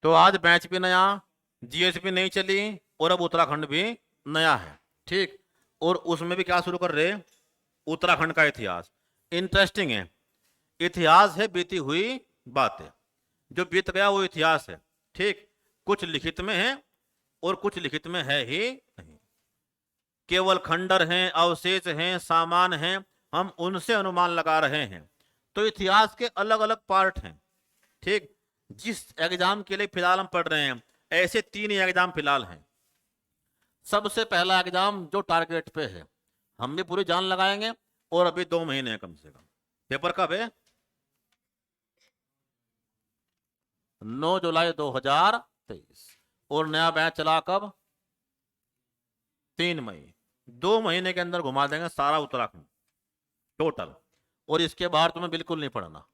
तो आज बैच भी नया, जीएस भी नहीं चली, और अब उत्तराखंड भी नया है। ठीक, और उसमें भी क्या शुरू कर रहे, उत्तराखंड का इतिहास। इंटरेस्टिंग है, इतिहास है बीती हुई बातें, जो बीत गया वो इतिहास है। ठीक, कुछ लिखित में है और कुछ लिखित में है ही नहीं, केवल खंडर हैं, अवशेष हैं, सामान हैं, हम उनसे अनुमान लगा रहे हैं। तो इतिहास के अलग अलग पार्ट हैं। ठीक, जिस एग्जाम के लिए फिलहाल हम पढ़ रहे हैं, ऐसे 3 एग्जाम फिलहाल हैं। सबसे पहला एग्जाम जो टारगेट पे है, हम भी पूरी जान लगाएंगे, और अभी 2 महीने कम से कम। पेपर कब है? 9 जुलाई 2023, और नया बैच चला कब? 3 मई। 2 महीने के अंदर घुमा देंगे सारा उत्तराखंड टोटल, और इसके बाहर तुम्हें बिल्कुल नहीं पढ़ना।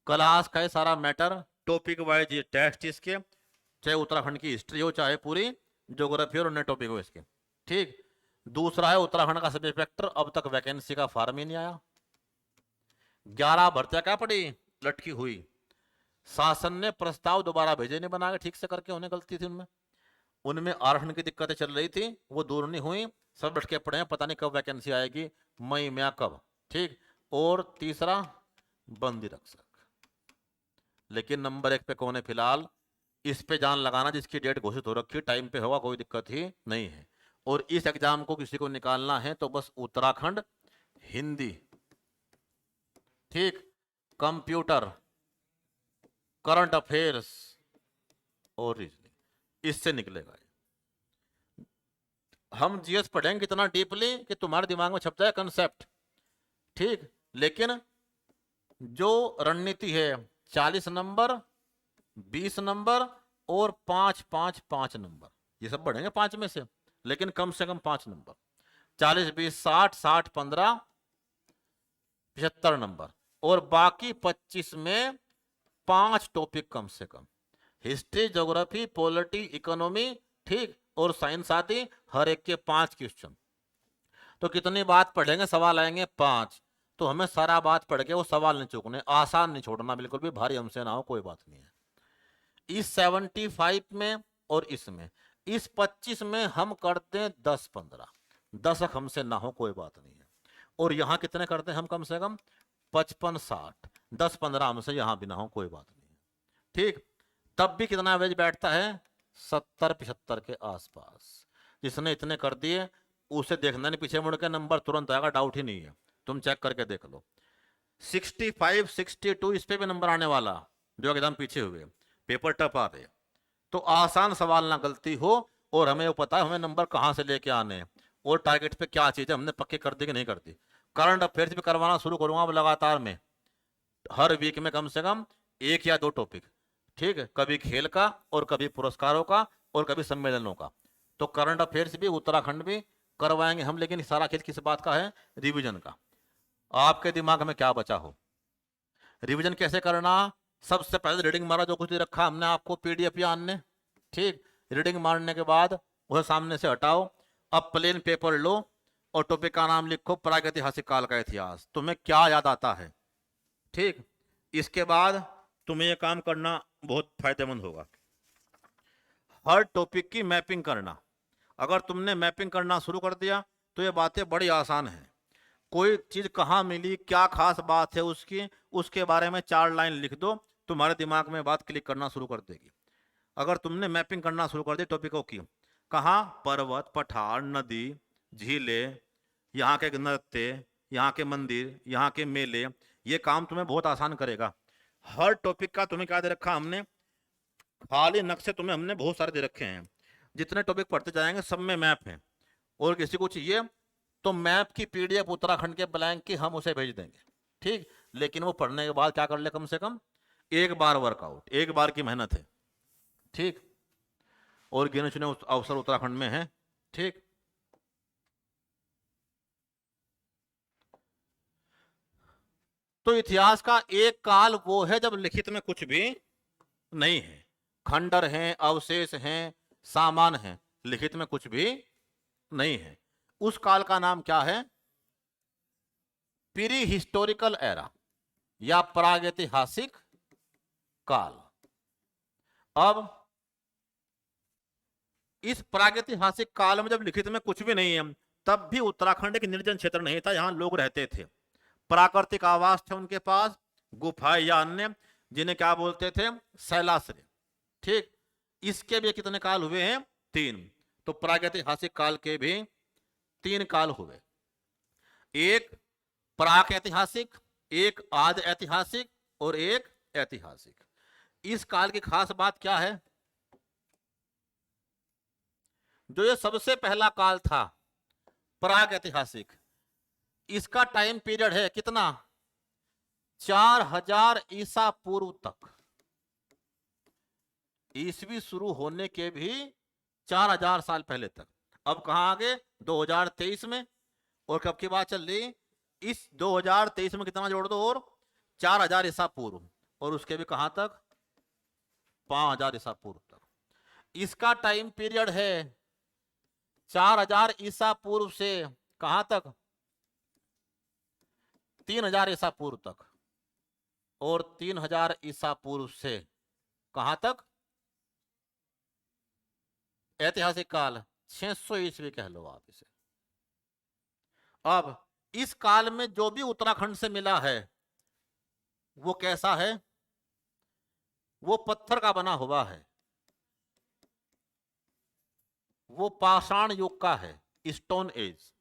क्लास का ये सारा मैटर, टॉपिक वाइज ये टेस्ट इसके, चाहे उत्तराखंड की हिस्ट्री हो, चाहे पूरी ज्योग्राफी और अन्य टॉपिक हो इसके। ठीक, दूसरा है उत्तराखंड का सब इंस्पेक्टर, अब तक वैकेंसी का फॉर्म ही नहीं आया। 11 भर्तियां क्या पड़ी लटकी हुई, शासन ने प्रस्ताव दोबारा भेजे नहीं बना के ठीक से करके, उन्हें गलती थी उनमें, उनमें आरक्षण की दिक्कतें चल रही थी, वो दूर नहीं हुई, सब बैठ के पड़े हैं, पता नहीं कब वैकेंसी आएगी, मई में या कब। ठीक, और तीसरा बंदी रक्षक, लेकिन नंबर 1 पे कौन है फिलहाल, इस पे जान लगाना, जिसकी डेट घोषित हो रखी, टाइम पे होगा, कोई दिक्कत ही नहीं है। और इस एग्जाम को किसी को निकालना है तो बस उत्तराखंड, हिंदी, ठीक, कंप्यूटर, करंट अफेयर्स और रीजनिंग, इससे निकलेगा। हम जीएस पढ़ेंगे कितना डीपली कि तुम्हारे दिमाग में छप जाए कंसेप्ट। ठीक, लेकिन जो रणनीति है, 40 नंबर, 20 नंबर और 5-5-5 नंबर, ये सब बढ़ेंगे 5 में से, लेकिन कम से कम 5 नंबर, 40-20 60 60-15 75 नंबर, और बाकी 25 में 5 टॉपिक कम से कम, हिस्ट्री, ज्योग्राफी, पॉलिटी, इकोनॉमी, ठीक, और साइंस आदि, हर एक के 5 क्वेश्चन। तो कितनी बात पढ़ेंगे, सवाल आएंगे 5, तो हमें सारा बात पढ़ के वो सवाल नहीं चूकने, आसान नहीं छोड़ना बिल्कुल भी, भारी हमसे ना हो, कोई बात नहीं है। इस 75 में और इसमें, इस 25 में हम करते हैं 10-15, 10 हमसे ना हो, कोई बात नहीं है। और यहां कितने करते हैं हम, कम से कम 55-60, 10-15 हमसे यहां भी ना हो, कोई बात नहीं है। ठीक, तब भी कितना एवरेज बैठता है, 70-75 के आसपास। जिसने इतने कर दिए उसे देखना नहीं, पीछे मुड़ के नंबर तुरंत आएगा, डाउट ही नहीं है, तुम चेक करके देख लो। 65-62 इस पे भी नंबर आने वाला, जो एकदम पीछे हुए, पेपर टफ आ रहे, तो आसान सवाल ना गलती हो, और हमें वो पता है हमें नंबर कहां से लेके आने हैं, और टारगेट पे क्या चीज है हमने पक्के कर दी कि नहीं कर दी। करंट अफेयर्स भी करवाना शुरू करूंगा अब लगातार में, हर वीक में कम से कम 1 या 2 टॉपिक। ठीक है, कभी खेल का, और कभी पुरस्कारों का, और कभी सम्मेलनों का। तो करंट अफेयर्स भी, उत्तराखंड भी करवाएंगे हम, लेकिन सारा खेल किस बात का है, रिविजन का। आपके दिमाग में क्या बचा हो, रिवीजन कैसे करना, सबसे पहले रीडिंग मारा, जो कुछ दे रखा हमने आपको पीडीएफ या अन्य। ठीक, रीडिंग मारने के बाद वह सामने से हटाओ, अब प्लेन पेपर लो, और टॉपिक का नाम लिखो प्रागैतिहासिक काल का इतिहास, तुम्हें क्या याद आता है। ठीक, इसके बाद तुम्हें यह काम करना बहुत फायदेमंद होगा, हर टॉपिक की मैपिंग करना। अगर तुमने मैपिंग करना शुरू कर दिया तो ये बातें बड़ी आसान है, कोई चीज कहाँ मिली, क्या खास बात है उसकी, उसके बारे में 4 लाइन लिख दो, तुम्हारे दिमाग में बात क्लिक करना शुरू कर देगी। अगर तुमने मैपिंग करना शुरू कर दी टॉपिकों की, कहाँ पर्वत, पठार, नदी, झीलें, यहाँ के नृत्य, यहाँ के मंदिर, यहाँ के मेले, ये काम तुम्हें बहुत आसान करेगा। हर टॉपिक का तुम्हें क्या दे रखा हमने, खाली नक्शे तुम्हें हमने बहुत सारे दे रखे हैं, जितने टॉपिक पढ़ते जाएंगे सब में मैप है। और किसी को चाहिए तो मैप की पीडीएफ उत्तराखंड के ब्लैंक की हम उसे भेज देंगे। ठीक, लेकिन वो पढ़ने के बाद क्या कर ले, कम से कम 1 बार वर्कआउट, 1 बार की मेहनत है। ठीक, और गिने चुने अवसर उत्तराखंड में है। ठीक, तो इतिहास का एक काल वो है जब लिखित में कुछ भी नहीं है, खंडर हैं, अवशेष हैं, सामान हैं, लिखित में कुछ भी नहीं है। उस काल का नाम क्या है, प्री हिस्टोरिकल एरा, या प्रागैतिहासिक काल। अब इस प्रागैतिहासिक काल में जब लिखित में कुछ भी नहीं है, तब भी उत्तराखंड एक निर्जन क्षेत्र नहीं था, यहां लोग रहते थे, प्राकृतिक आवास थे उनके पास, गुफाएं या अन्य, जिन्हें क्या बोलते थे, शैलाश्रय। ठीक, इसके भी कितने काल हुए हैं, 3। तो प्रागैतिहासिक काल के भी 3 काल हुए, एक प्राक ऐतिहासिक, एक आद ऐतिहासिक और एक ऐतिहासिक। इस काल की खास बात क्या है, जो ये सबसे पहला काल था प्राग ऐतिहासिक, इसका टाइम पीरियड है कितना, 4000 ईसा पूर्व तक। ईसवी शुरू होने के भी 4000 साल पहले तक। अब कहां आ गए, 2023 में, और कब की बात चल रही, इस 2023 में कितना जोड़ दो, और 4000 ईसा पूर्व, और उसके भी कहां तक, 5000 ईसा पूर्व तक। इसका टाइम पीरियड है 4000 ईसा पूर्व से कहां तक, 3000 ईसा पूर्व तक, और 3000 ईसा पूर्व से कहां तक, ऐतिहासिक काल 600 ईस्वी कह लो आप इसे। अब इस काल में जो भी उत्तराखंड से मिला है वो कैसा है, वो पत्थर का बना हुआ है, वो पाषाण युग का है, स्टोन एज।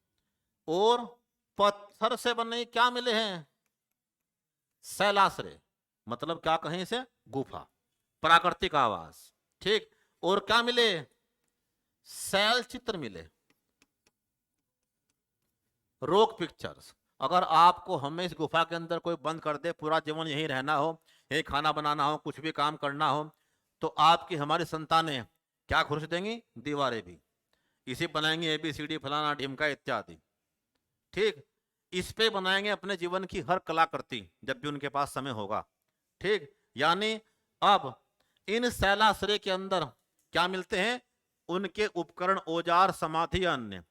और पत्थर से बने क्या मिले हैं, शैलाश्रय, मतलब क्या कहें इसे, गुफा, प्राकृतिक आवास। ठीक, और क्या मिले, शैल चित्र मिले, रॉक पिक्चर्स। अगर आपको हमें इस गुफा के अंदर कोई बंद कर दे, पूरा जीवन यहीं रहना हो, यहीं खाना बनाना हो, कुछ भी काम करना हो, तो आपकी हमारी संतानें क्या खुर्श देंगी, दीवारें भी इसी बनाएंगे, ABCD फलाना ढिमका इत्यादि। ठीक, इस पे बनाएंगे अपने जीवन की हर कलाकृति जब भी उनके पास समय होगा। ठीक, यानी अब इन शैलाश्रय के अंदर क्या मिलते हैं, उनके उपकरण, औजार, समाधि, अन्य।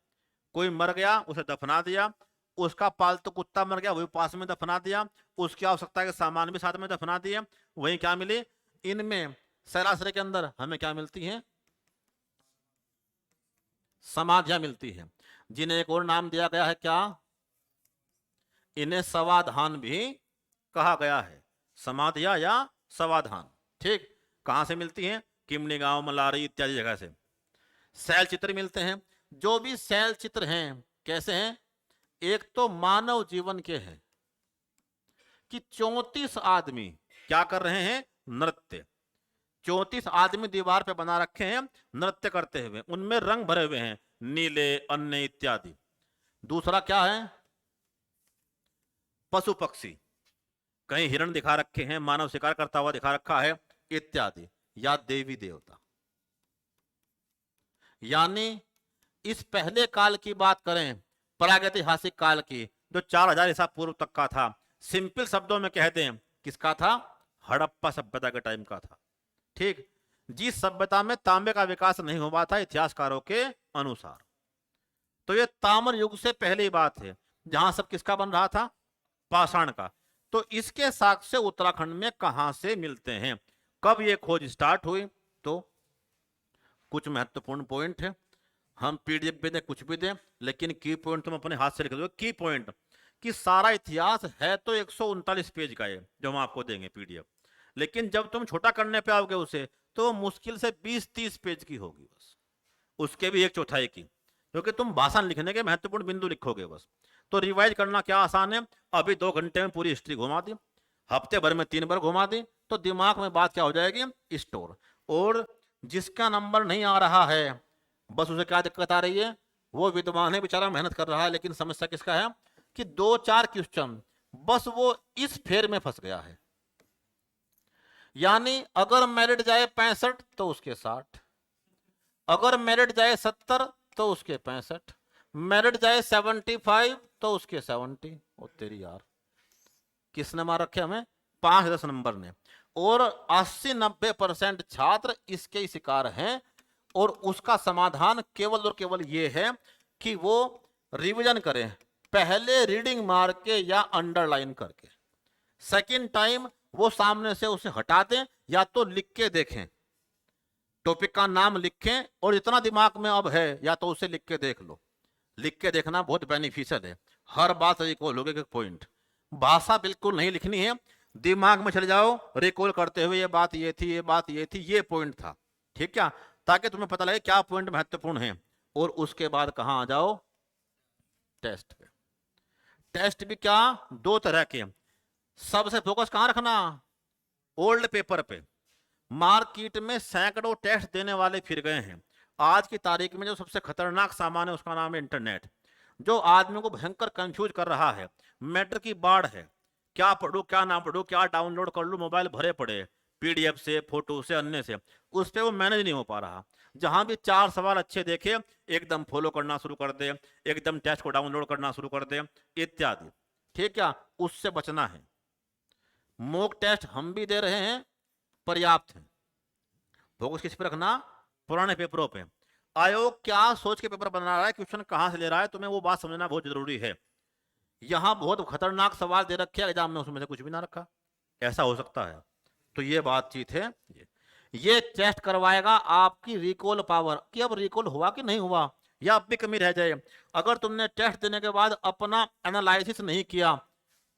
कोई मर गया उसे दफना दिया, उसका पालतू कुत्ता मर गया वही पास में दफना दिया, उसकी आवश्यकता के सामान भी साथ में दफना दिया। वही क्या मिले, इनमें शैलाश्रय के अंदर हमें क्या मिलती हैं, समाधियां मिलती हैं, जिन्हें एक और नाम दिया गया है क्या, इन्हें समाधान भी कहा गया है, समाधियां या समाधान। ठीक, कहां से मिलती हैं, किमनी गांव, मलारी इत्यादि जगह से। शैल चित्र मिलते हैं, जो भी शैल चित्र हैं कैसे हैं, एक तो मानव जीवन के हैं कि 34 आदमी क्या कर रहे हैं, नृत्य। 34 आदमी दीवार पे बना रखे हैं नृत्य करते हुए, उनमें रंग भरे हुए हैं, नीले, अन्य इत्यादि। दूसरा क्या है, पशु पक्षी, कहीं हिरण दिखा रखे हैं, मानव शिकार करता हुआ दिखा रखा है इत्यादि, या देवी देवता। यानी इस पहले काल की बात करें, प्रागैतिहासिक काल की, जो 4000 ईसा पूर्व तक का था, सिंपल शब्दों में कहते हैं किसका था, हड़प्पा सभ्यता के टाइम का था। ठीक, जिस सभ्यता में तांबे का विकास नहीं हुआ था इतिहासकारों के अनुसार। तो ये ताम्र युग से पहले ही बात है, जहां सब किसका बन रहा था, पाषाण का। तो इसके साक्ष्य उत्तराखंड में कहां से मिलते हैं, कब ये खोज स्टार्ट हुई, तो कुछ महत्वपूर्ण पॉइंट है, हम PDF भी दें कुछ भी दें, लेकिन की पॉइंट तुम अपने हाथ से लिख दो। की पॉइंट कि सारा इतिहास है तो 139 पेज का है जो हम आपको देंगे PDF, लेकिन जब तुम छोटा करने पे आओगे उसे, तो मुश्किल से 20-30 पेज की होगी बस, उसके भी 1/4 की, क्योंकि तुम भाषण लिखने के महत्वपूर्ण बिंदु लिखोगे बस। तो रिवाइज करना क्या आसान है, अभी 2 घंटे में पूरी हिस्ट्री घुमा दी, हफ्ते भर में 3 बार घुमा दी, तो दिमाग में बात क्या हो जाएगी, स्टोर। और जिसका नंबर नहीं आ रहा है, बस उसे क्या दिक्कत आ रही है, वो विद्वान है बेचारा, मेहनत कर रहा है, लेकिन समस्या किसका है कि 2-4 क्वेश्चन बस वो इस फेर में फंस गया है। यानी अगर मेरिट जाए 65 तो उसके 60, अगर मेरिट जाए 70 तो उसके 65, मेरिट जाए 75 तो उसके 70। ओ तेरी यार, किसने मार रखे हमें, 5-10 नंबर ने। और 80-90% छात्र इसके ही शिकार हैं। और उसका समाधान केवल और केवल ये है कि वो रिवीजन करें, पहले रीडिंग मार के या अंडरलाइन करके, सेकंड टाइम वो सामने से उसे हटा दें या तो लिख के देखें, टॉपिक का नाम लिखें और जितना दिमाग में अब है या तो उसे लिख के देख लो। लिख के देखना बहुत बेनिफिशियल है, हर बात रिकॉल होगी। एक पॉइंट, भाषा बिल्कुल नहीं लिखनी है, दिमाग में चले जाओ रिकॉल करते हुए, ये बात ये थी, ये बात ये थी, ये पॉइंट था, ठीक है, ताकि तुम्हें पता लगे क्या पॉइंट महत्वपूर्ण है। और उसके बाद कहां आ जाओ, टेस्ट पे। टेस्ट भी क्या, दो तरह के। सबसे फोकस कहां रखना, ओल्ड पेपर पे। मार्केट में सैकड़ों टेस्ट देने वाले फिर गए हैं। आज की तारीख में जो सबसे खतरनाक सामान है उसका नाम है इंटरनेट, जो आदमी को भयंकर कंफ्यूज कर रहा है। मैटर की बाढ़ है, क्या पढ़ूं क्या ना पढ़ूं, क्या डाउनलोड कर लूं, मोबाइल भरे पड़े पीडीएफ से, फोटो से, अन्य से, उस पर वो मैनेज नहीं हो पा रहा। जहां भी चार सवाल अच्छे देखे एकदम फॉलो करना शुरू कर दे, एकदम टेस्ट को डाउनलोड करना शुरू कर दे, इत्यादि। ठीक है, उससे बचना है। मॉक टेस्ट हम भी दे रहे हैं, पर्याप्त है। फोकस किस पे रखना, पुराने पेपरों पे। आयोग क्या सोच के पेपर बना रहा है, क्वेश्चन कहां से ले रहा है, तुम्हें वो बात समझना बहुत जरूरी है। यहां बहुत खतरनाक सवाल दे रखे एग्जाम में, उसमें से कुछ भी ना रखा, ऐसा हो सकता है। तो ये बातचीत है। ये टेस्ट करवाएगा आपकी रिकॉल पावर, कि अब रिकॉल हुआ कि नहीं हुआ, या अब भी कमी रह जाए। अगर तुमने टेस्ट देने के बाद अपना एनालिसिस नहीं किया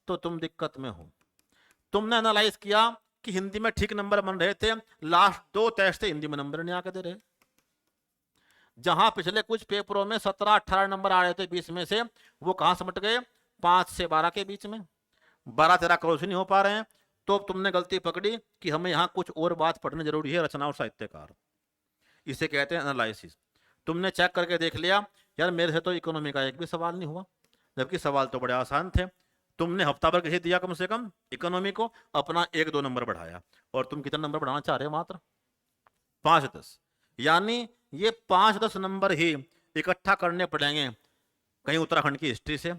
तो तुम दिक्कत में हो। तुमने एनालाइज किया कि हिंदी में ठीक नंबर बन रहे थे, लास्ट दो टेस्ट से हिंदी में नंबर नहीं आके दे रहे। जहां पिछले कुछ पेपरों में 17-18 नंबर आ रहे थे 20 में से, वो कहां समट गए, 5 से 12 के बीच में, 12-13 क्रॉस नहीं हो पा रहे हैं। तो तुमने गलती पकड़ी कि हमें यहाँ कुछ और बात पढ़नी जरूरी है, रचना और साहित्यकार, इसे कहते हैं एनालिसिस। तुमने चेक करके देख लिया यार मेरे से तो इकोनॉमी का एक भी सवाल नहीं हुआ, जबकि सवाल तो बड़े आसान थे। तुमने हफ्ता भर किसे दिया, कम से कम इकोनॉमी को अपना 1-2 नंबर बढ़ाया, और तुम कितने नंबर बढ़ाना चाह रहे हो, मात्र 5-10। यानी ये 5-10 नंबर ही इकट्ठा करने पड़ेंगे, कहीं उत्तराखंड की हिस्ट्री से,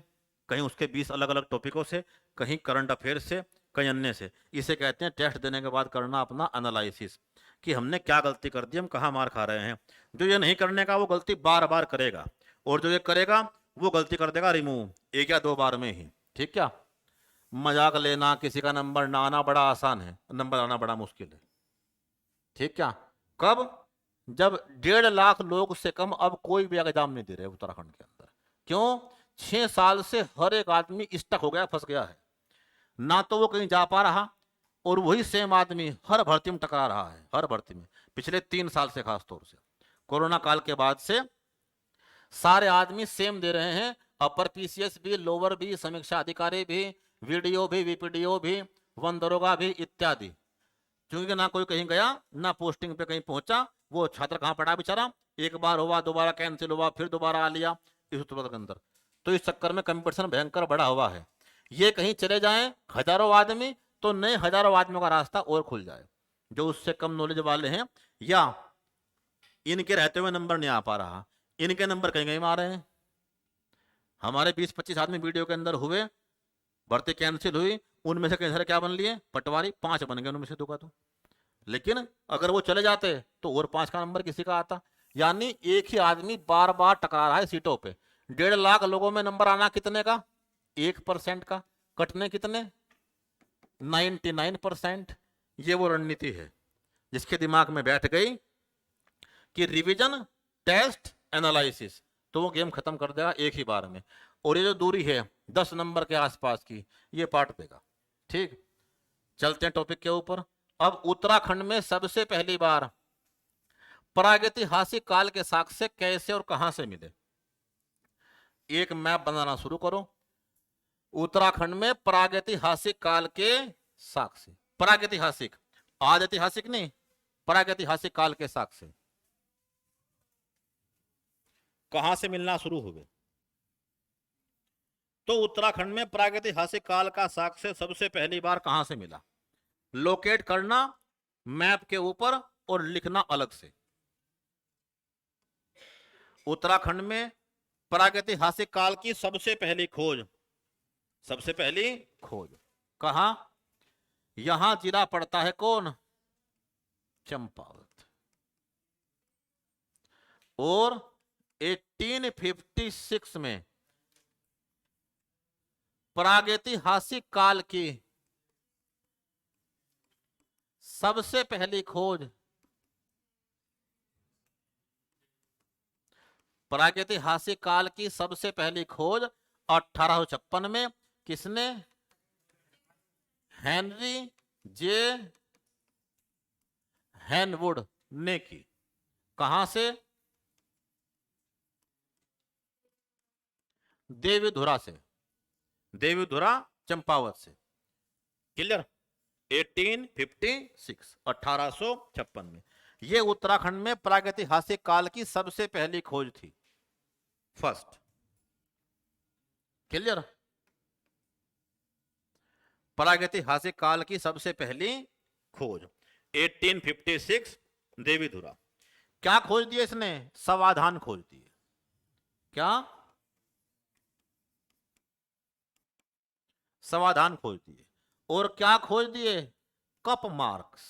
कहीं उसके 20 अलग अलग टॉपिकों से, कहीं करंट अफेयर से, कहीं अन्य से। इसे कहते हैं टेस्ट देने के बाद करना अपना एनालिसिस, कि हमने क्या गलती कर दी, हम कहाँ मार खा रहे हैं। जो ये नहीं करने का वो गलती बार बार करेगा, और जो ये करेगा वो गलती कर देगा रिमूव 1 या 2 बार में ही। ठीक क्या, मजाक लेना, किसी का नंबर ना आना बड़ा आसान है, नंबर आना बड़ा मुश्किल है। ठीक क्या, कब, जब 1.5 लाख लोग से कम अब कोई भी एग्जाम नहीं दे रहे उत्तराखंड के अंदर। क्यों, 6 साल से हर एक आदमी स्टक हो गया, फंस गया है, ना तो वो कहीं जा पा रहा, और वही सेम आदमी हर भर्ती में टकरा रहा है, हर भर्ती में, पिछले 3 साल से खास तौर से, कोरोना काल के बाद से सारे आदमी सेम दे रहे हैं। अपर पीसीएस भी, लोअर भी, समीक्षा अधिकारी भी, वीडियो भी, वीपीडीओ भी, वन दरोगा भी, इत्यादि। क्योंकि ना कोई कहीं गया, ना पोस्टिंग पे कहीं पहुंचा, वो छात्र कहां पड़ा बेचारा, एक बार हुआ, दोबारा कैंसिल हुआ, फिर दोबारा आ लिया इस उत्तर के अंदर। तो इस चक्कर में कंपटीशन भयंकर बड़ा हुआ है। ये कहीं चले जाएं हजारों आदमी, तो नए हजारों आदमियों का रास्ता और खुल जाए, जो उससे कम नॉलेज वाले हैं, या इनके रहते हुए नंबर नहीं आ पा रहा, इनके नंबर कहीं कहीं आ रहे हैं। हमारे 20-25 आदमी वीडियो के अंदर हुए, भर्ती कैंसिल हुई, उनमें से कई सारे क्या बन लिए, पटवारी, 5 बन गए उनमें से 2 का तो। लेकिन अगर वो चले जाते तो और 5 का नंबर किसी का आता। यानी एक ही आदमी बार बार टकरा रहा है सीटों पे। 1.5 लाख लोगों में नंबर आना कितने का, 1% का, कटने कितने, 99%। ये वो रणनीति है जिसके दिमाग में बैठ गई कि रिवीजन, टेस्ट, एनालिसिस, तो वो गेम खत्म कर देगा एक ही बार में। और ये जो दूरी है 10 नंबर के आसपास की, ये पाट देगा। ठीक, चलते हैं टॉपिक के ऊपर। अब उत्तराखंड में सबसे पहली बार प्रागैतिहासिक काल के साक्ष्य कैसे और कहां से मिले, एक मैप बनाना शुरू करो। उत्तराखंड में प्रागैतिहासिक काल के साक्ष्य, प्रागैतिहासिक, आज ऐतिहासिक नहीं, प्रागैतिहासिक काल के साक्ष्य कहां से मिलना शुरू हुए। तो उत्तराखंड में प्रागैतिहासिक काल का साक्ष्य सबसे पहली बार कहां से मिला, लोकेट करना मैप के ऊपर और लिखना अलग से। उत्तराखंड में प्रागैतिहासिक काल की सबसे पहली खोज, सबसे पहली खोज कहां, यहां जिला पड़ता है कौन, चंपावत। और 1856 में प्रागैतिहासिक काल की सबसे पहली खोज प्रागैतिहासिक काल की सबसे पहली खोज 1856 में किसने? हेनरी जे हेनवुड ने की। कहां से? देवीधुरा से, देवीधुरा चंपावत से। क्लियर? 1856, 1856 में। यह उत्तराखंड में प्रागैतिहासिक काल की सबसे पहली खोज थी, फर्स्ट। क्लियर? प्रागैतिहासिक काल की सबसे पहली खोज 1856, देवीधुरा। क्या खोज दिए इसने? समाधान खोज दिए। क्या? समाधान खोज दिए। और क्या खोज दिए? कप मार्क्स,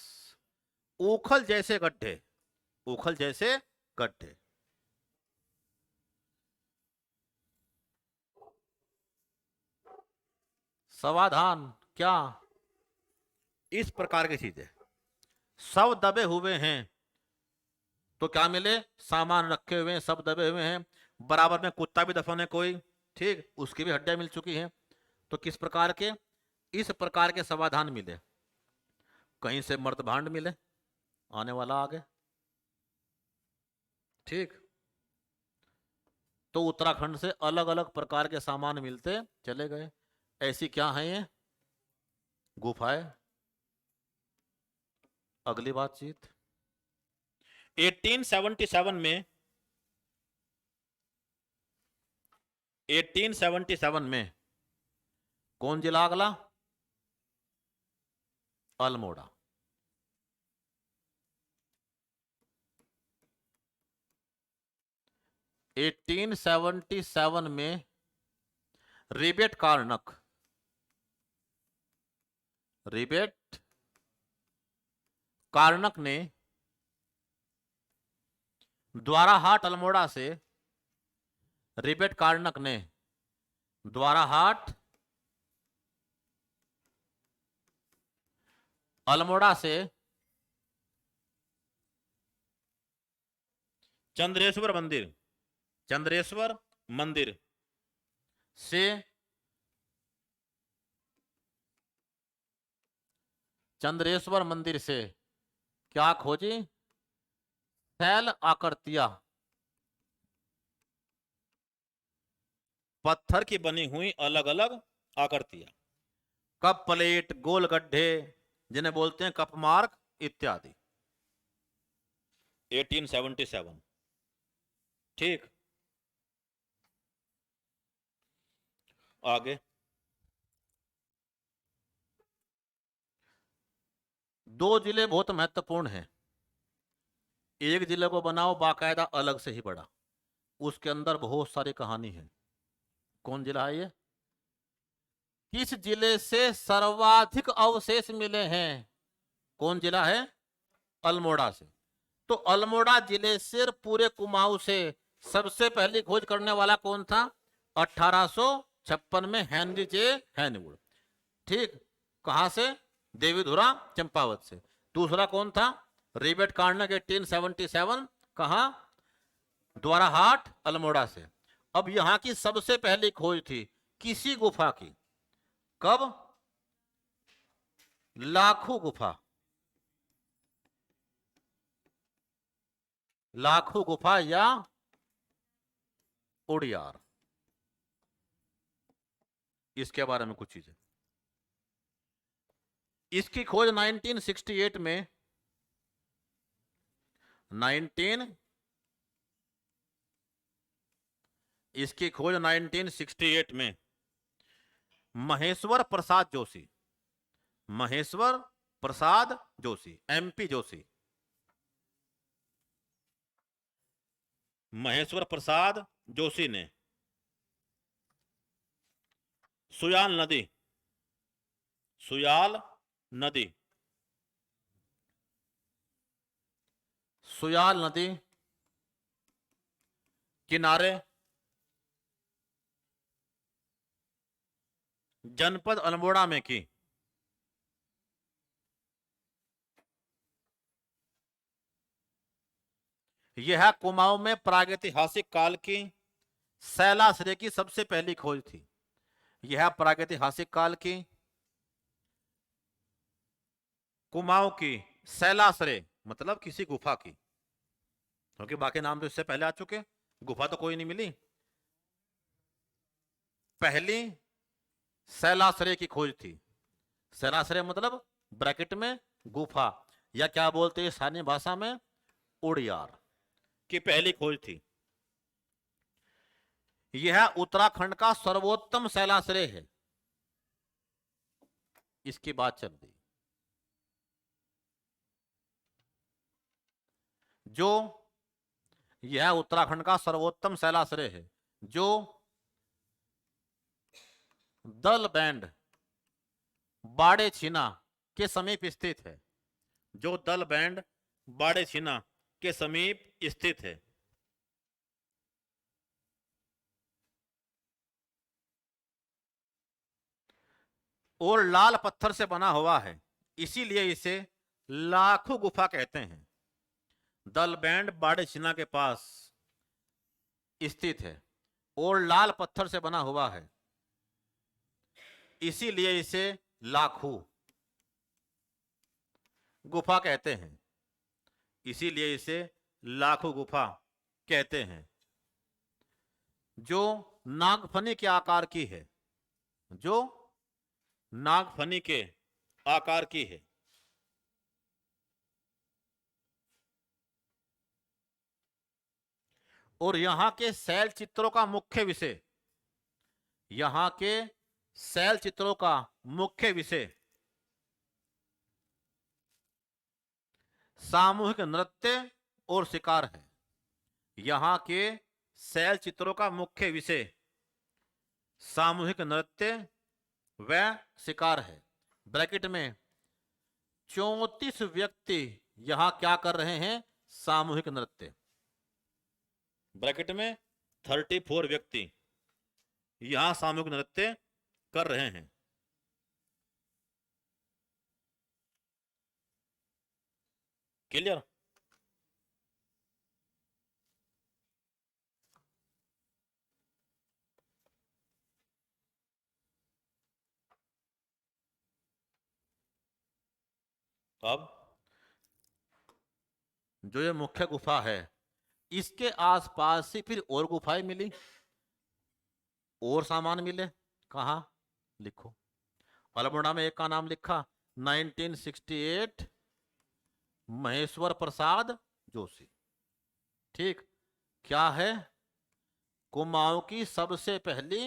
उखल जैसे गड्ढे, उखल जैसे गड्ढे। समाधान क्या? इस प्रकार की चीजें। सब दबे हुए हैं तो क्या मिले? सामान रखे हुए हैं, सब दबे हुए हैं, बराबर में कुत्ता भी दफन है कोई, ठीक, उसकी भी हड्डियां मिल चुकी हैं। तो किस प्रकार के? इस प्रकार के समाधान मिले। कहीं से मर्द भांड मिले, आने वाला आगे, ठीक। तो उत्तराखंड से अलग अलग प्रकार के सामान मिलते चले गए। ऐसी क्या है ये? गुफाएं। अगली बातचीत। 1877 में 1877 में कौन जिला अगला? अल्मोड़ा। 1877 में रिबेट कार्नक, रिबेट कार्नक ने द्वाराहाट अल्मोड़ा से, रिबेट कार्नक ने द्वाराहाट अल्मोड़ा से चंद्रेश्वर मंदिर, चंद्रेश्वर मंदिर से चंद्रेश्वर मंदिर से क्या खोजी? शैल आकृतियां, पत्थर की बनी हुई अलग अलग आकृतियां, कप प्लेट, गोल गड्ढे जिन्हें बोलते हैं कप मार्क इत्यादि। 1877, ठीक। आगे दो जिले बहुत महत्वपूर्ण हैं। एक जिले को बनाओ बाकायदा अलग से ही बड़ा, उसके अंदर बहुत सारी कहानी है। कौन जिला है ये? किस जिले से सर्वाधिक अवशेष मिले हैं? कौन जिला है? अल्मोड़ा से। तो अल्मोड़ा जिले से पूरे कुमाऊं से सबसे पहली खोज करने वाला कौन था? 1856 में हेनरी जे हेनवुड, ठीक। कहां से? देवीधुरा चंपावत से। दूसरा कौन था? रिबेट कार्नक 1877, कहां? द्वाराहाट अल्मोड़ा से। अब यहां की सबसे पहली खोज थी किसी गुफा की। कब? लाखों गुफा, लाखों गुफा या उड़ियार, इसके बारे में कुछ चीजें। इसकी खोज 1968 में 19 इसकी खोज 1968 में महेश्वर प्रसाद जोशी, महेश्वर प्रसाद जोशी, एमपी जोशी, महेश्वर प्रसाद जोशी ने सुयाल नदी, सुयाल नदी, सुयाल नदी किनारे जनपद अल्मोड़ा में की। यह कुमाऊं में प्रागैतिहासिक काल की शैलाश्रय की सबसे पहली खोज थी। यह प्रागैतिहासिक काल की कुमाऊं की शैलाश्रय मतलब किसी गुफा की, क्योंकि बाकी नाम तो इससे पहले आ चुके, गुफा तो कोई नहीं मिली। पहली शैलाश्रय की खोज थी। शैलाश्रय मतलब ब्रैकेट में गुफा, या क्या बोलते हैं स्थानीय भाषा में उड़ियार की पहली खोज थी। यह उत्तराखंड का सर्वोत्तम शैलाश्रय है। इसकी बात चल रही। जो यह उत्तराखंड का सर्वोत्तम शैलाश्रय है, जो दल बैंड बाड़े छिना के समीप स्थित है। जो दल बैंड बाड़े छिना के समीप स्थित है। और लाल पत्थर से बना हुआ है, इसीलिए इसे लाखों गुफा कहते हैं। दल बैंड बाड़े छिना के पास स्थित है और लाल पत्थर से बना हुआ है, इसीलिए इसे लाखों गुफा कहते हैं। इसीलिए इसे लाखों गुफा कहते हैं। जो नागफनी के आकार की है, जो नागफनी के आकार की है। और यहां के शैल चित्रों का मुख्य विषय, यहां के शैल चित्रों का मुख्य विषय सामूहिक नृत्य और शिकार है। यहां के शैल चित्रों का मुख्य विषय सामूहिक नृत्य व शिकार है। ब्रैकेट में 34 व्यक्ति यहां क्या कर रहे हैं? सामूहिक नृत्य। ब्रैकेट में 34 व्यक्ति यहां सामूहिक नृत्य कर रहे हैं। क्लियर? अब जो ये मुख्य गुफा है, इसके आसपास से फिर और गुफाएं मिली और सामान मिले। कहा? लिखो। अल्मोड़ा में एक का नाम लिखा 1968 महेश्वर प्रसाद जोशी। ठीक। क्या है? कुमाऊं की सबसे पहली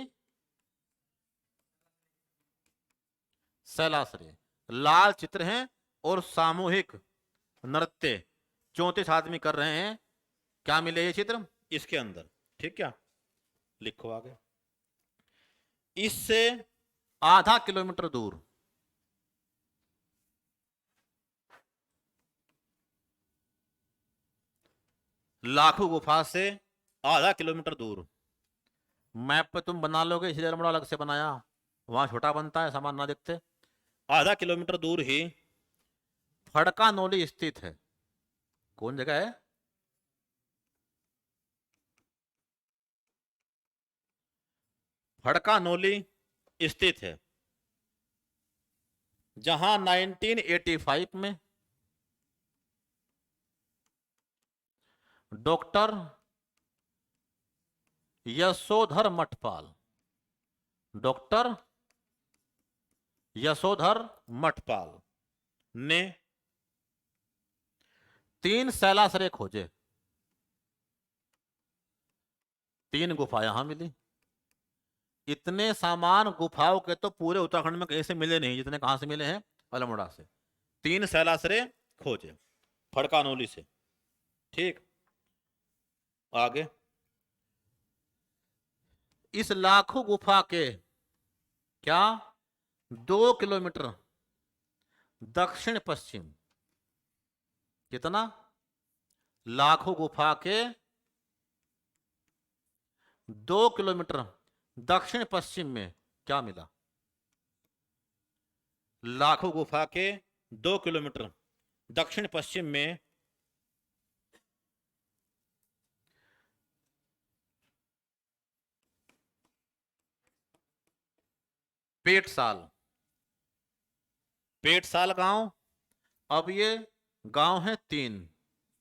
शैलाश्रय। लाल चित्र हैं और सामूहिक नृत्य 34 आदमी कर रहे हैं। क्या मिले ये चित्र इसके अंदर? ठीक। क्या लिखो आगे। इससे आधा किलोमीटर दूर लाखों गुफा से आधा किलोमीटर दूर, मैप पे तुम बना लोगे इसलिए अल्मोड़ा अलग से बनाया, वहां छोटा बनता है सामान ना दिखते। आधा किलोमीटर दूर ही फड़का नोली स्थित है। कौन जगह है? फड़का नोली स्थित है, जहां 1985 में डॉक्टर यशोधर मठपाल, डॉक्टर यशोधर मठपाल ने 3 शैलाश्रय खोजे। 3 गुफा यहां मिली। इतने सामान गुफाओं के तो पूरे उत्तराखंड में कहीं से मिले नहीं, जितने कहां से मिले हैं? अल्मोड़ा से। 3 शैलाश्रय खोजे फड़कानोली से। ठीक। आगे। इस लाखों गुफा के क्या 2 किलोमीटर दक्षिण पश्चिम, कितना? लाखों गुफा के 2 किलोमीटर दक्षिण पश्चिम में क्या मिला? लाखों गुफा के 2 किलोमीटर दक्षिण पश्चिम में पेटसाल, पेटसाल गांव। अब ये गांव है तीन,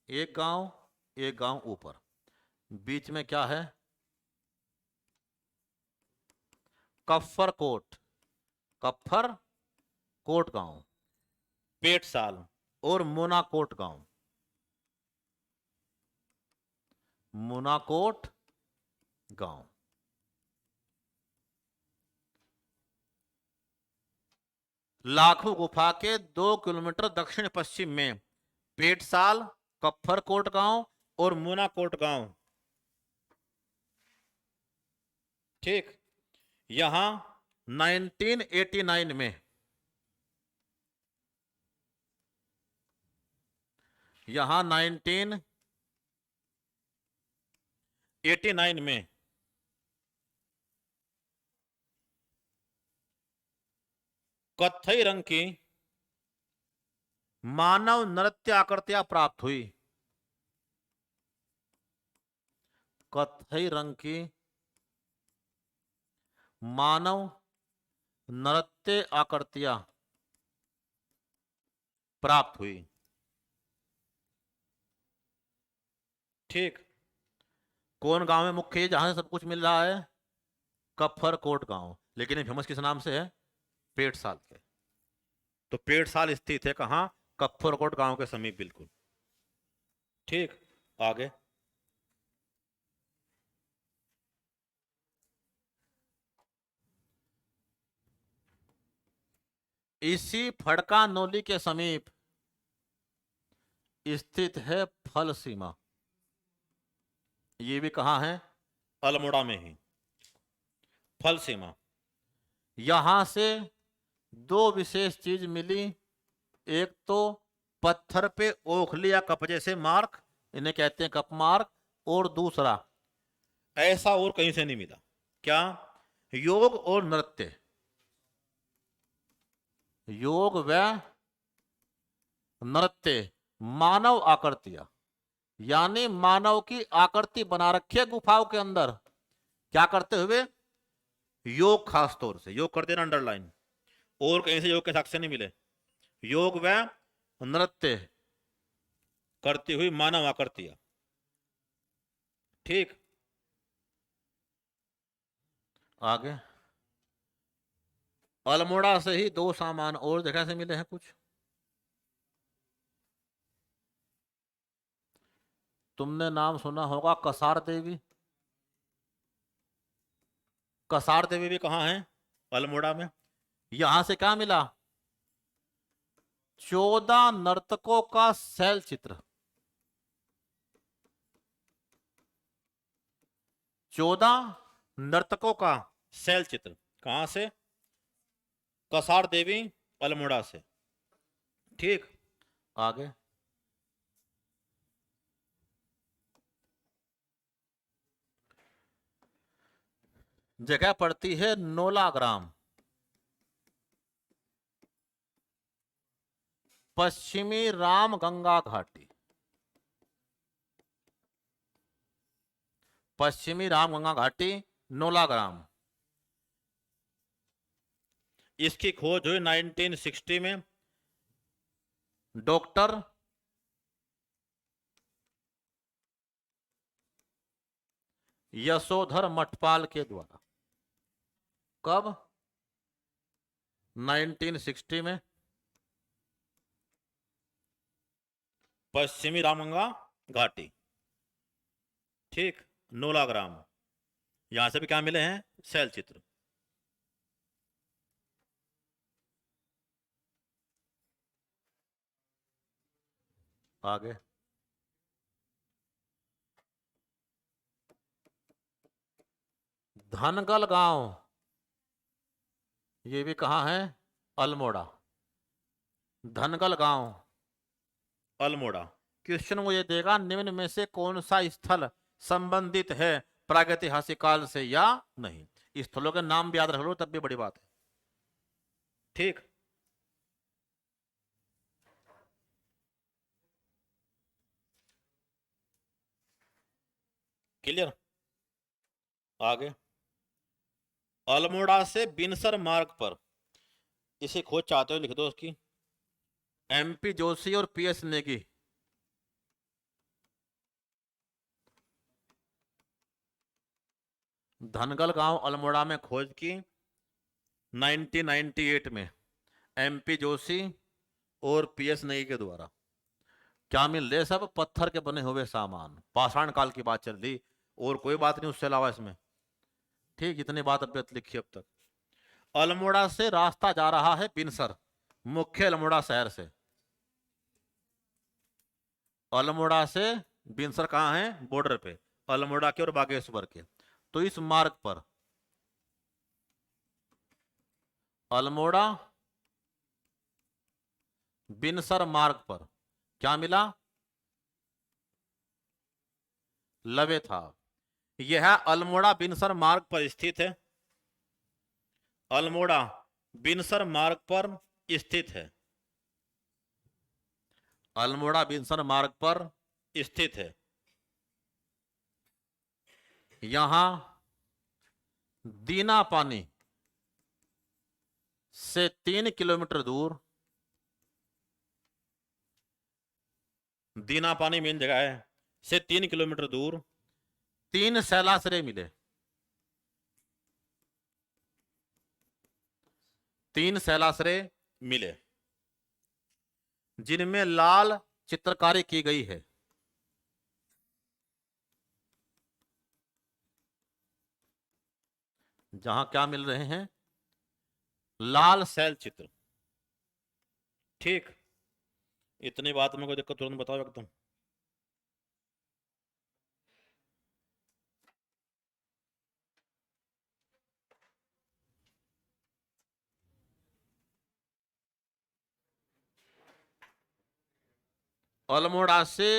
एक गांव ऊपर, बीच में क्या है? कफ्फर कोट, कफ्फर कोट गांव, पेटसाल और मोनाकोट गांव, मोनाकोट गांव। लाखों गुफा के 2 किलोमीटर दक्षिण पश्चिम में पेटसाल, कफ्फर कोट गांव और मोनाकोट गांव। ठीक, यहां 1989 में, यहां 1989 में कत्थई रंग की मानव नृत्य आकृतियां प्राप्त हुई। कत्थई रंग की मानव नृत्य आकृतियां प्राप्त हुई। ठीक, कौन गांव है मुख्य जहां से सब कुछ मिल रहा है? कफ्फर कोट गांव, लेकिन ये फेमस किस नाम से है? पेटसाल के। तो पेटसाल स्थित है कहां? कफ्फर कोट गांव के समीप बिल्कुल। ठीक, आगे। इसी फड़का नोली के समीप स्थित है फल सीमा। ये भी कहां है? अल्मोड़ा में ही, फल सीमा। यहां से दो विशेष चीज मिली, एक तो पत्थर पे ओखली या कपजे से मार्क, इन्हें कहते हैं कप मार्क, और दूसरा ऐसा और कहीं से नहीं मिला। क्या? योग और नृत्य, योग व नृत्य, मानव आकृतियां, यानी मानव की आकृति बना रखी है गुफाओं के अंदर। क्या करते हुए? योग, खास तौर से योग करते ना, अंडरलाइन। और कहीं से योग के साक्ष्य नहीं मिले। योग व नृत्य करती हुई मानव आकृतियां। ठीक, आगे। अल्मोड़ा से ही दो सामान और जगह से मिले हैं कुछ। तुमने नाम सुना होगा कसार देवी। कसार देवी भी कहां है? अल्मोड़ा में। यहां से क्या मिला? 14 नर्तकों का शैल चित्र। 14 नर्तकों का शैल चित्र कहां से? कसार देवी, अल्मोड़ा से। ठीक, आगे। जगह पड़ती है नोला ग्राम, पश्चिमी रामगंगा घाटी, पश्चिमी रामगंगा घाटी, नोला ग्राम। इसकी खोज हुई 1960 में डॉक्टर यशोधर मठपाल के द्वारा। कब? 1960 में, पश्चिमी रामगंगा घाटी। ठीक, नोला ग्राम। यहां से भी क्या मिले हैं? शैल चित्र। आगे। धनगल गांव, ये भी कहां है? अल्मोड़ा। धनगल गांव, अल्मोड़ा। क्वेश्चन वो ये देगा, निम्न में से कौन सा स्थल संबंधित है प्रागैतिहासिक काल से या नहीं। स्थलों के नाम भी याद रख लो तब भी बड़ी बात है। ठीक, क्लियर, आगे। अल्मोड़ा से बिनसर मार्ग पर, इसे खोज चाहते हो लिख दो उसकी। एमपी जोशी और पीएस नेगी। धनगल गांव अल्मोड़ा में खोज की 1998 में एमपी जोशी और पीएस नेगी के द्वारा। क्या मिल रहे? सब पत्थर के बने हुए सामान, पाषाण काल की बात चल रही, और कोई बात नहीं उससे अलावा इसमें। ठीक, इतनी बात अब लिखी अब तक। अल्मोड़ा से रास्ता जा रहा है बिनसर, मुख्य अल्मोड़ा शहर से। अल्मोड़ा से बिनसर कहाँ है? बॉर्डर पे, अल्मोड़ा के और बागेश्वर के। तो इस मार्ग पर अल्मोड़ा बिनसर मार्ग पर क्या मिला? लवे था। यह अल्मोड़ा बिनसर मार्ग पर स्थित है। अल्मोड़ा बिनसर मार्ग पर स्थित है। अल्मोड़ा बिनसर मार्ग पर स्थित है। यहां दीना पानी से 3 किलोमीटर दूर, दीना पानी मेन जगह है, से 3 किलोमीटर दूर 3 सैलासरे मिले। 3 सैलासरे मिले जिनमें लाल चित्रकारी की गई है। जहां क्या मिल रहे हैं? लाल शैल चित्र। ठीक, इतनी बात में कोई दिक्कत तुरंत बताओ एकदम। अल्मोड़ा से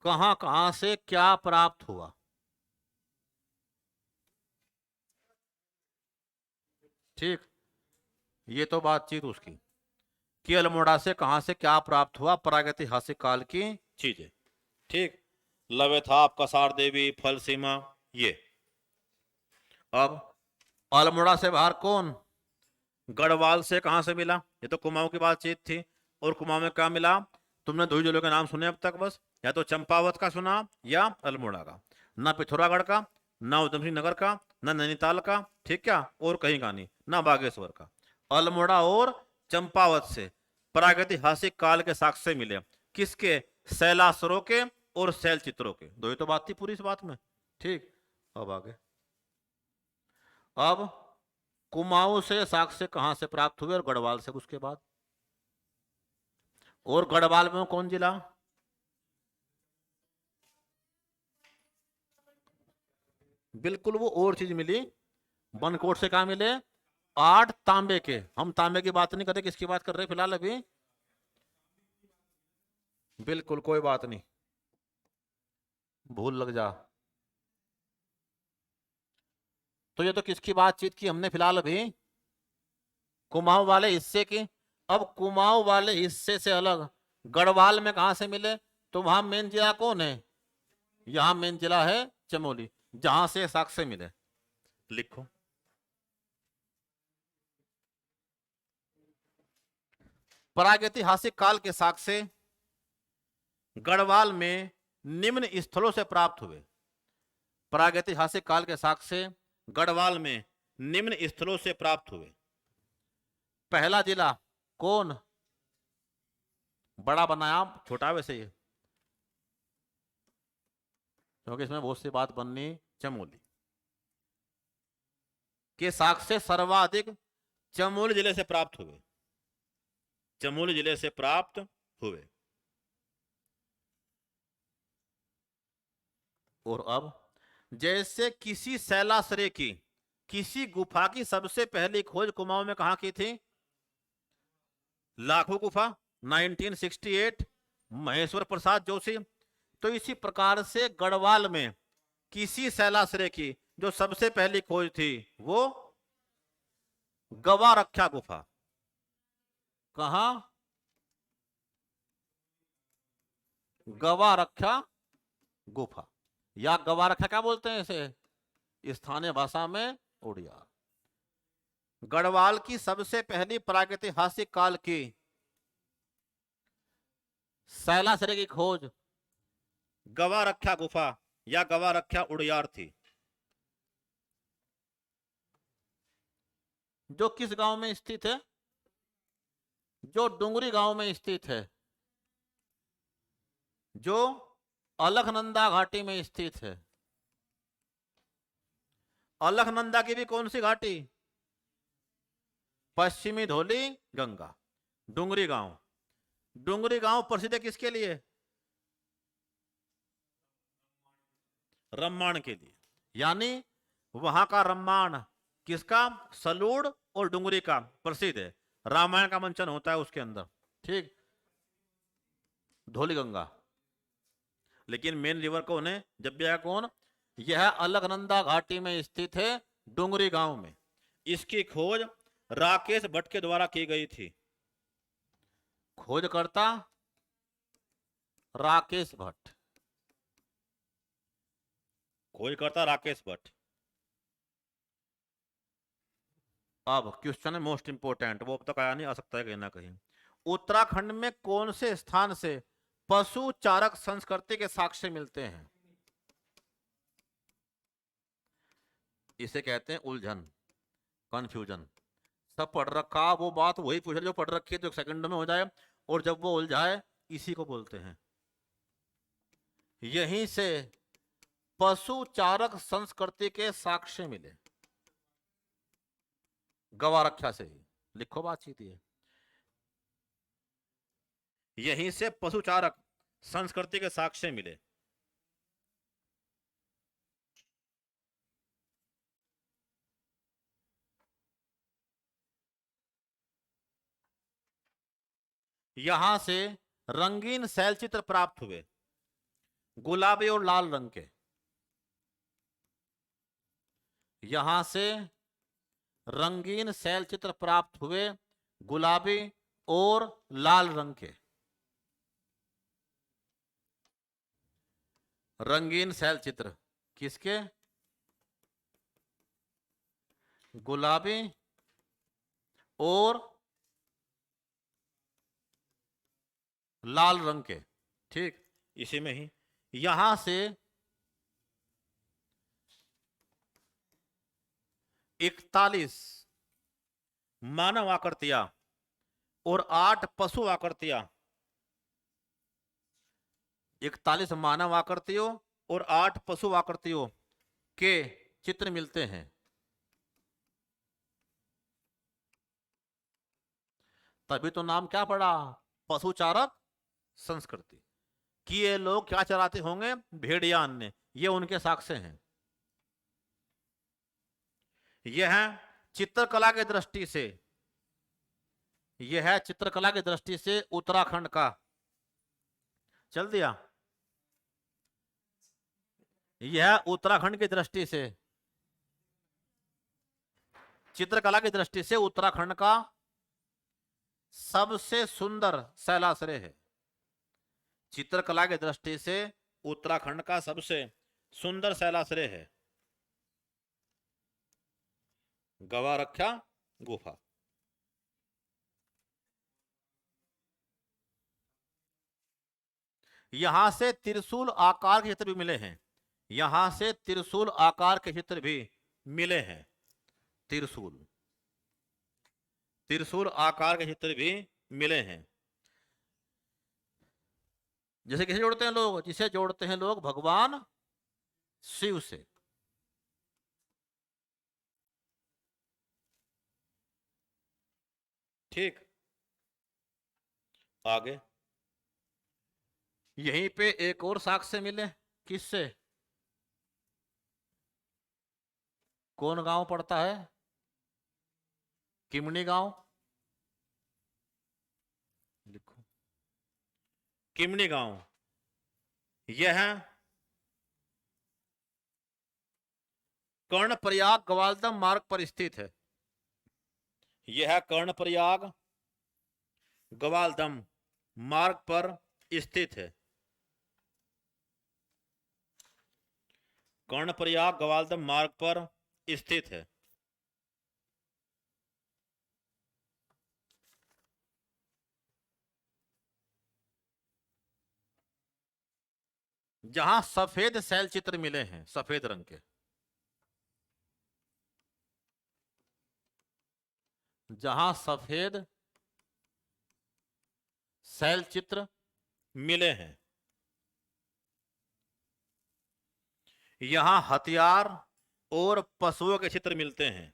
कहां कहां से क्या प्राप्त हुआ? ठीक, ये तो बातचीत उसकी कि अल्मोड़ा से कहां से क्या प्राप्त हुआ, प्रागैतिहासिक काल की चीजें। ठीक, लवे था, आपका सार देवी, फल सीमा, ये। अब अल्मोड़ा से बाहर कौन? गढ़वाल से कहां से मिला? ये तो कुमाऊं की बातचीत थी। और कुमाऊं में क्या मिला? तुमने दो ही जिलों के नाम सुने अब तक बस, या तो चंपावत का सुना या अल्मोड़ा का, ना पिथौरागढ़ का, ना उधमसिंह नगर का, ना नैनीताल का, ठीक क्या, और कहीं का नहीं, ना बागेश्वर का। अल्मोड़ा और चंपावत से प्रागैतिहासिक काल के साक्ष्य मिले। किसके? शैलासरों के और शैल चित्रों के। दो ही तो बात थी पूरी इस बात में। ठीक, अब आगे। अब कुमाऊं से साक्ष्य कहां से प्राप्त हुए? और गढ़वाल से उसके बाद। और गढ़वाल में कौन जिला? बिल्कुल, वो और चीज मिली। बनकोट से कहा मिले? 8 तांबे के। हम तांबे की बात नहीं कर रहे, किसकी बात कर रहे फिलहाल अभी? बिल्कुल, कोई बात नहीं, भूल लग जा। तो ये तो किसकी बातचीत की हमने फिलहाल अभी? कुमाऊं वाले हिस्से की। अब कुमाऊं वाले हिस्से से अलग गढ़वाल में कहां से मिले? तो वहां मेन जिला कौन है? यहां मेन जिला है चमोली, जहां से साक्ष्य मिले। लिखो। प्रागैतिहासिक काल के साक्ष्य गढ़वाल में निम्न स्थलों से प्राप्त हुए। प्रागैतिहासिक काल के साक्ष्य गढ़वाल में निम्न स्थलों से प्राप्त हुए। पहला जिला कौन? बड़ा बनाया, छोटा वैसे ये, क्योंकि इसमें बहुत सी बात बननी। चमोली के साक्ष्य सर्वाधिक चमोली जिले से प्राप्त हुए। चमोली जिले से प्राप्त हुए। और अब जैसे किसी शैलाश्रय की, किसी गुफा की सबसे पहली खोज कुमाऊं में कहां की थी? लाखों गुफा, 1968, महेश्वर प्रसाद जोशी। तो इसी प्रकार से गढ़वाल में किसी शैलाश्रय की जो सबसे पहली खोज थी वो गवा रक्षा गुफा। कहा? गवा रक्षा गुफा, या गवा रक्षा क्या बोलते हैं इसे स्थानीय भाषा में? उड़िया। गढ़वाल की सबसे पहली प्रागैतिहासिक काल की सैलासरे की खोज गवारक्षा गुफा या गवारक्षा उड़ियार थी, जो किस गांव में स्थित है? जो डुंगरी गांव में स्थित है, जो अलकनंदा घाटी में स्थित है। अलकनंदा की भी कौन सी घाटी? पश्चिमी धोली गंगा। डुंगरी गांव, डुंगरी गांव प्रसिद्ध है किसके लिए? रम्माण के लिए। यानी वहां का रम्माण किसका? सलूड़ और डुंगरी का प्रसिद्ध है। रामायण का मंचन होता है उसके अंदर। ठीक, धौली गंगा। लेकिन मेन रिवर कौन है? जब्बिया कौन? यह अलकनंदा घाटी में स्थित है, डुंगरी गांव में। इसकी खोज राकेश भट्ट के द्वारा की गई थी। खोजकर्ता राकेश भट्ट, खोजकर्ता राकेश भट्ट। अब क्वेश्चन है मोस्ट इंपोर्टेंट, वो अब तक आया नहीं, आ सकता है कहीं ना कहीं। उत्तराखंड में कौन से स्थान से पशु चारक संस्कृति के साक्ष्य मिलते हैं? इसे कहते हैं उलझन, कंफ्यूजन। सब पढ़ रखा, वो बात वही पूछ रहे जो पढ़ रखी है, तो सेकंड में हो जाए। और जब वो उलझाए, इसी को बोलते हैं। यहीं से पशु चारक संस्कृति के साक्ष्य मिले, गवारक्षा से ही। लिखो बातचीत है। यहीं से पशुचारक संस्कृति के साक्ष्य मिले। यहां से रंगीन शैल चित्र प्राप्त हुए, गुलाबी और लाल रंग के। यहां से रंगीन शैल चित्र प्राप्त हुए, गुलाबी और लाल रंग के। रंगीन शैल चित्र किसके? गुलाबी और लाल रंग के। ठीक, इसी में ही यहां से 41 मानव आकृतियां और 8 पशु आकृतियां, 41 मानव आकृतियों और 8 पशु आकृतियों के चित्र मिलते हैं। तभी तो नाम क्या पड़ा? पशुचारक संस्कृति। कि ये लोग क्या चराते होंगे? भेड़िया अन्य। ये उनके साक्ष्य हैं। यह चित्रकला की दृष्टि से, यह चित्रकला की दृष्टि से उत्तराखंड का, चल दिया, यह उत्तराखंड की दृष्टि से, चित्रकला की दृष्टि से उत्तराखंड का सबसे सुंदर शैलाश्रय है। चित्रकला की दृष्टि से उत्तराखंड का सबसे सुंदर शैलाश्रय है गवारक्षा गुफा। यहां से त्रिशूल आकार के चित्र भी मिले हैं। यहां से त्रिशूल आकार के चित्र भी मिले हैं। त्रिशूल, त्रिशूल आकार के चित्र भी मिले हैं। जैसे किसे जोड़ते हैं लोग? जिसे जोड़ते हैं लोग भगवान शिव से। ठीक, आगे यहीं पे एक और साक्ष्य मिले। किससे? कौन गांव पड़ता है? किमनी गांव। लिखो, किमनी गांव। यह कर्णप्रयाग ग्वालदम मार्ग पर स्थित है। यह कर्णप्रयाग ग्वालदम मार्ग पर स्थित है। कर्णप्रयाग ग्वालदम मार्ग पर स्थित है। जहां सफेद शैल चित्र मिले हैं, सफेद रंग के, जहां सफेद शैल चित्र मिले हैं, यहां हथियार और पशुओं के चित्र मिलते हैं,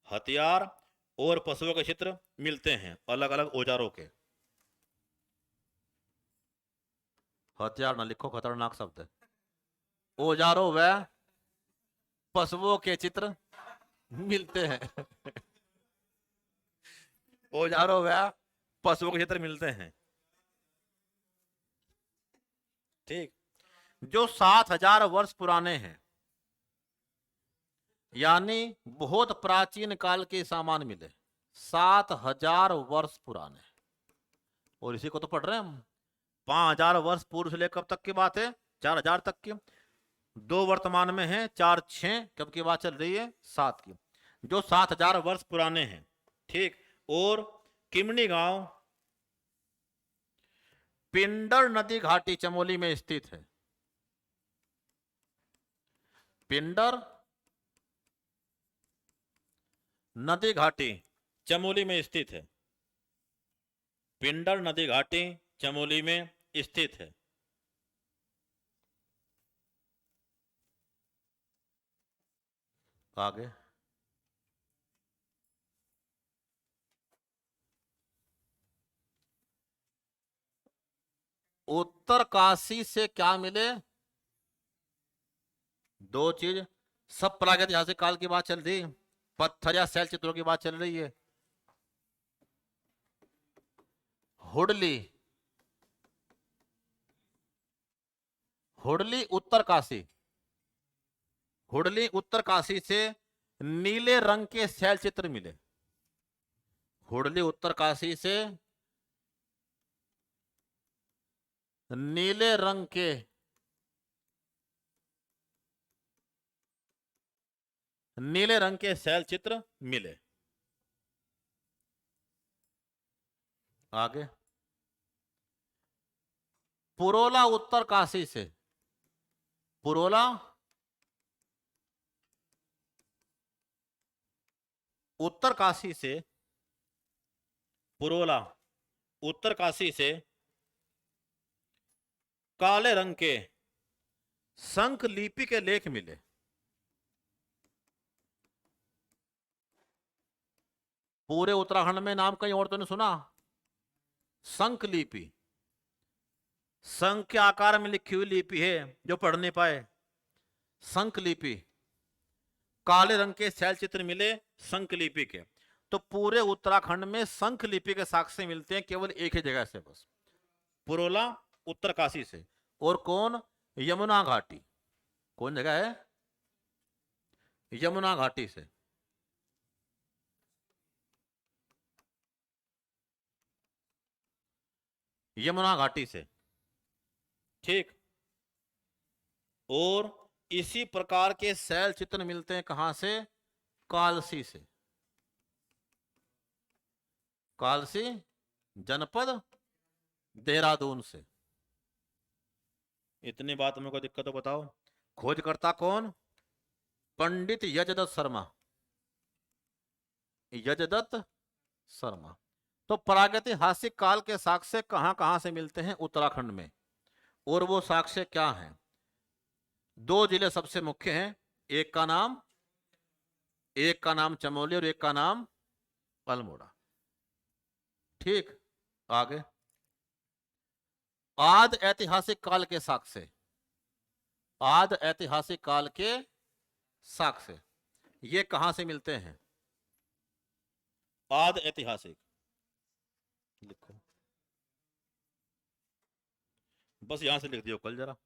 हथियार और पशुओं के चित्र मिलते हैं, अलग अलग औजारों के। हथियार ना लिखो, खतरनाक शब्द है। औजारों व पशुओं के चित्र मिलते हैं। औजारों व पशुओं के चित्र मिलते हैं, ठीक। जो 7,000 वर्ष पुराने हैं, यानी बहुत प्राचीन काल के सामान मिले, 7,000 वर्ष पुराने। और इसी को तो पढ़ रहे हैं हम। 5,000 वर्ष पूर्व से लेकर कब तक की बात है? 4,000 तक की। 2 वर्तमान में है, 4 6 कब की बात चल रही है? 7 की। जो 7,000 वर्ष पुराने हैं, ठीक। और किमनी गांव पिंडर नदी घाटी चमोली में स्थित है। पिंडर नदी घाटी चमोली में स्थित है। पिंडर नदी घाटी चमोली में स्थित है। आगे उत्तर काशी से क्या मिले? 2 चीज। सब प्रागैतिहासिक काल की बात चल रही है, पत्थर या शैल चित्रों की बात चल रही है। हुडली, हुडली उत्तर काशी, हुडली उत्तर काशी से नीले रंग के शैल चित्र मिले। हुडली उत्तर काशी से नीले रंग के शैल चित्र मिले। आगे पुरोला उत्तर काशी से, पुरोला उत्तर काशी से, पुरोला उत्तर काशी से काले रंग के शंख लिपि के लेख मिले। पूरे उत्तराखंड में नाम कहीं और तो नहीं सुना? शंख लिपि, शंख के आकार में लिखी हुई लिपि है, जो पढ़ नहीं पाए। शंख लिपि, काले रंग के शैल चित्र मिले शंख लिपि के। तो पूरे उत्तराखंड में शंख लिपि के साक्ष्य मिलते हैं केवल एक ही जगह से, बस पुरोला उत्तरकाशी से। और कौन? यमुना घाटी। कौन जगह है? यमुना घाटी से। यमुना घाटी से, ठीक। और इसी प्रकार के शैल चित्र मिलते हैं कहां से? कालसी से। कालसी जनपद देहरादून से। इतनी बात मेरे को दिक्कत तो बताओ। खोजकर्ता कौन? पंडित यजदत्त शर्मा, यजदत्त शर्मा। तो प्रागैतिहासिक काल के साक्ष्य कहां कहां से मिलते हैं? उत्तराखंड में। और वो साक्ष्य क्या हैं? 2 जिले सबसे मुख्य हैं, एक का नाम चमोली और एक का नाम अल्मोड़ा, ठीक। आगे आद ऐतिहासिक काल के साक्ष्य, आद ऐतिहासिक काल के साक्ष्य ये कहां से मिलते हैं? आद ऐतिहासिक लिखो, बस यहां से लिख दियो कल जरा।